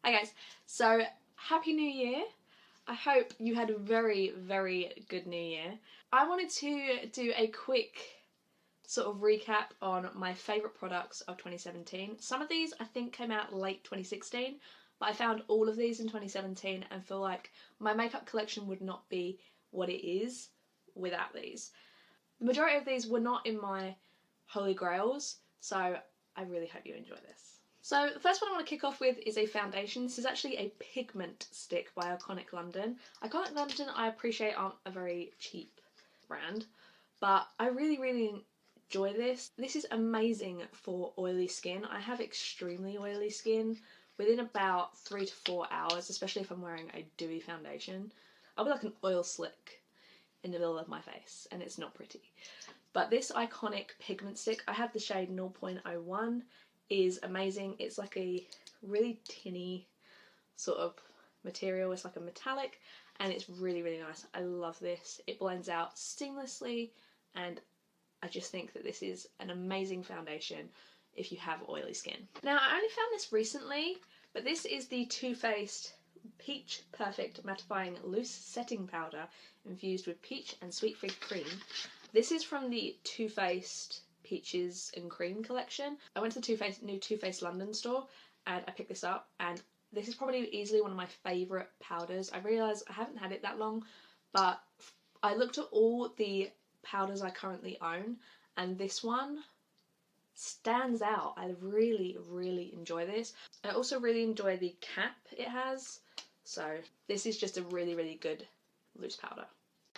Hi guys, so Happy New Year. I hope you had a very, very good New Year. I wanted to do a quick sort of recap on my favourite products of 2017. Some of these I think came out late 2016, but I found all of these in 2017 and feel like my makeup collection would not be what it is without these. The majority of these were not in my holy grails, so I really hope you enjoy this. So the first one I want to kick off with is a foundation. This is actually a pigment stick by Iconic London. Iconic London, I appreciate, aren't a very cheap brand, but I really enjoy this. This is amazing for oily skin. I have extremely oily skin. Within about 3 to 4 hours, especially if I'm wearing a dewy foundation, I'll be like an oil slick in the middle of my face, and it's not pretty. But this Iconic pigment stick, I have the shade 0.01, is amazing. It's like a really tinny sort of material. It's like a metallic, and it's really nice. I love this. It blends out seamlessly, and I just think that this is an amazing foundation if you have oily skin. Now, I only found this recently, but this is the Too Faced Peach Perfect Mattifying Loose Setting Powder infused with peach and sweet fig cream. This is from the Too Faced Peaches and Cream collection. I went to the new Too Faced London store and I picked this up, and this is probably easily one of my favourite powders. I realise I haven't had it that long, but I looked at all the powders I currently own and this one stands out. I really enjoy this. I also really enjoy the cap it has, so this is just a really good loose powder.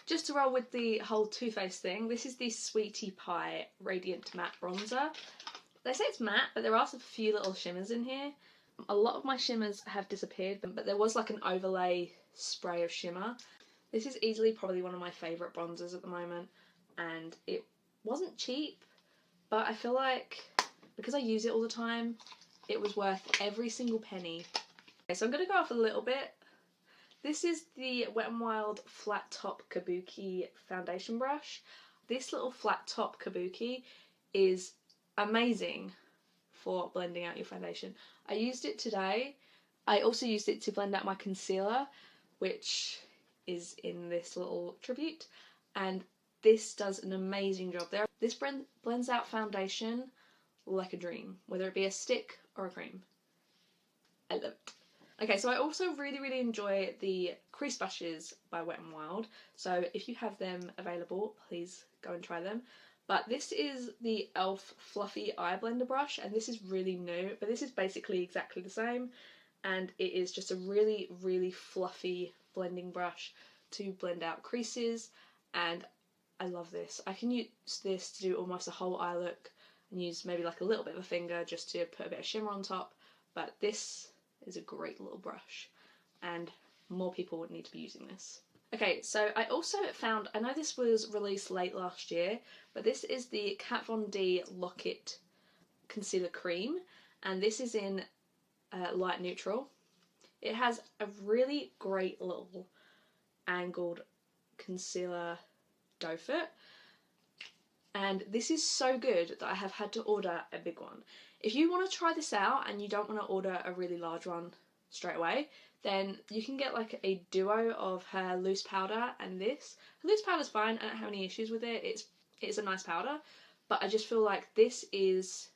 Just to roll with the whole Too Faced thing, this is the Sweetie Pie Radiant Matte Bronzer. They say it's matte, but there are some few little shimmers in here. A lot of my shimmers have disappeared, but there was like an overlay spray of shimmer. This is easily probably one of my favourite bronzers at the moment, and it wasn't cheap, but I feel like because I use it all the time, it was worth every single penny. Okay, so I'm going to go off a little bit. This is the Wet n Wild Flat Top Kabuki foundation brush. This little flat top kabuki is amazing for blending out your foundation. I used it today. I also used it to blend out my concealer, which is in this little tribute, and this does an amazing job there. This blends out foundation like a dream, whether it be a stick or a cream. I love it. Okay, so I also really enjoy the crease brushes by Wet n Wild, so if you have them available, please go and try them. But this is the e.l.f. Fluffy Eye Blender brush, and this is really new, but this is basically exactly the same, and it is just a really fluffy blending brush to blend out creases, and I love this. I can use this to do almost the whole eye look and use maybe like a little bit of a finger just to put a bit of shimmer on top, but this is a great little brush and more people would need to be using this. Okay, so I also found, I know this was released late last year, but this is the Kat Von D Lock-It Concealer Cream, and this is in light neutral. It has a really great little angled concealer doe foot, and this is so good that I have had to order a big one. If you want to try this out and you don't want to order a really large one straight away, then you can get like a duo of her loose powder and this. Her loose powder's fine, I don't have any issues with it, it's a nice powder, but I just feel like this is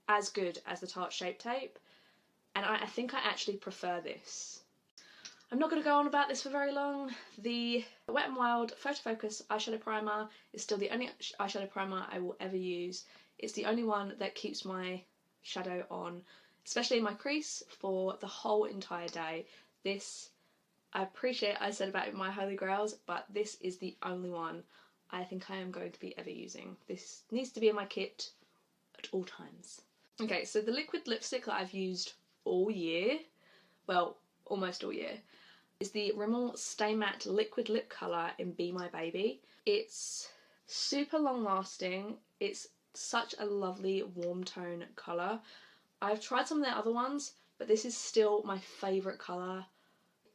as good as the Tarte Shape Tape, and I think I actually prefer this. I'm not going to go on about this for very long. The Wet n Wild Photo Focus eyeshadow primer is still the only eyeshadow primer I will ever use. It's the only one that keeps my shadow on, especially in my crease, for the whole entire day. This, I appreciate I said about it in my holy grails, but this is the only one I think I am going to be ever using. This needs to be in my kit at all times. Okay, so the liquid lipstick that I've used all year, well, almost all year, is the Rimmel Stay Matte Liquid Lip Colour in Be My Baby. It's super long lasting, it's such a lovely warm tone colour. I've tried some of the other ones, but this is still my favourite colour.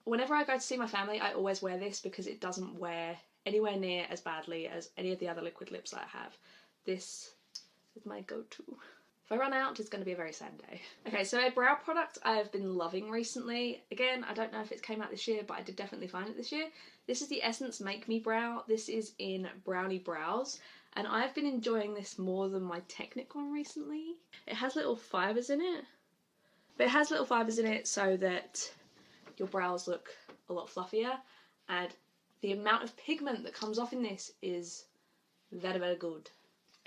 Whenever I go to see my family, I always wear this because it doesn't wear anywhere near as badly as any of the other liquid lips that I have. This is my go-to. If I run out, it's going to be a very sad day. Okay, so a brow product I have been loving recently. Again, I don't know if it's came out this year, but I did definitely find it this year. This is the Essence Make Me Brow. This is in Brownie Brows, and I've been enjoying this more than my Technic one recently. It has little fibres in it, but it has little fibres in it so that your brows look a lot fluffier, and the amount of pigment that comes off in this is very, very good.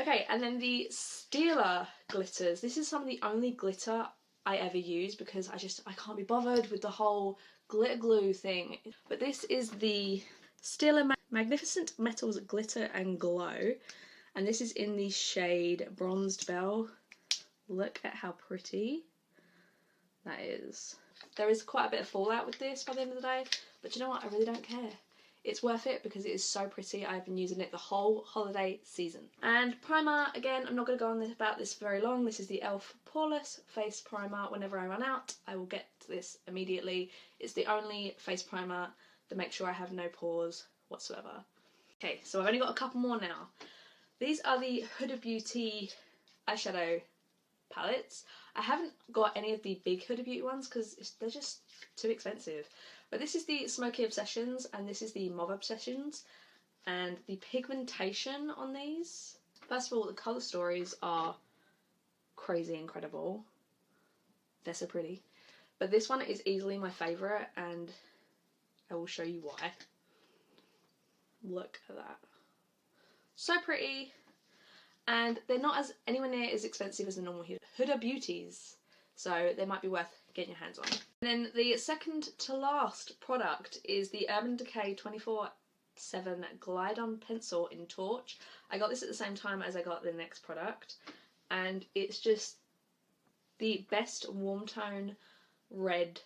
Okay, and then the Stila glitters. This is some of the only glitter I ever use because I can't be bothered with the whole glitter glue thing. But this is the Stila Magnificent Metals Glitter and Glow, and this is in the shade Bronzed Belle. Look at how pretty that is. There is quite a bit of fallout with this by the end of the day, but you know what? I really don't care. It's worth it because it is so pretty. I've been using it the whole holiday season. And primer, again, I'm not going to go on about this very long. This is the e.l.f. Poreless Face Primer. Whenever I run out, I will get this immediately. It's the only face primer that makes sure I have no pores whatsoever. Okay, so I've only got a couple more now. These are the Huda Beauty eyeshadow palettes. I haven't got any of the big Huda Beauty ones because they're just too expensive. But this is the Smoky Obsessions and this is the Mauve Obsessions, and the pigmentation on these, first of all, the colour stories are crazy incredible. They're so pretty. But this one is easily my favourite and I will show you why. Look at that. So pretty. And they're not anywhere near as expensive as the normal Huda Beauties, so they might be worth getting your hands on. And then the second to last product is the Urban Decay 24/7 Glide On Pencil in Torch. I got this at the same time as I got the next product, and it's just the best warm tone red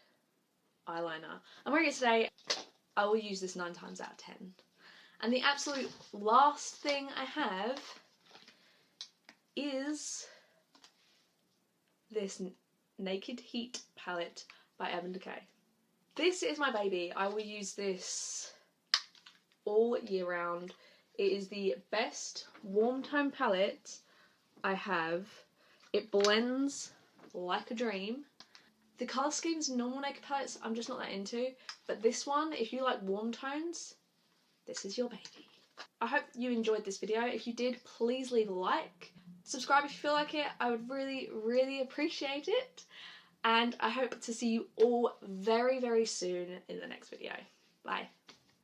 eyeliner. I'm wearing it today. I will use this 9 times out of 10. And the absolute last thing I have is this Naked Heat palette by Urban Decay. This is my baby. I will use this all year round. It is the best warm tone palette I have. It blends like a dream. The colour schemes in normal naked palettes I'm just not that into, but this one, if you like warm tones, this is your baby. I hope you enjoyed this video. If you did, please leave a like. Subscribe if you feel like it. I would really, really appreciate it. And I hope to see you all very, very soon in the next video. Bye.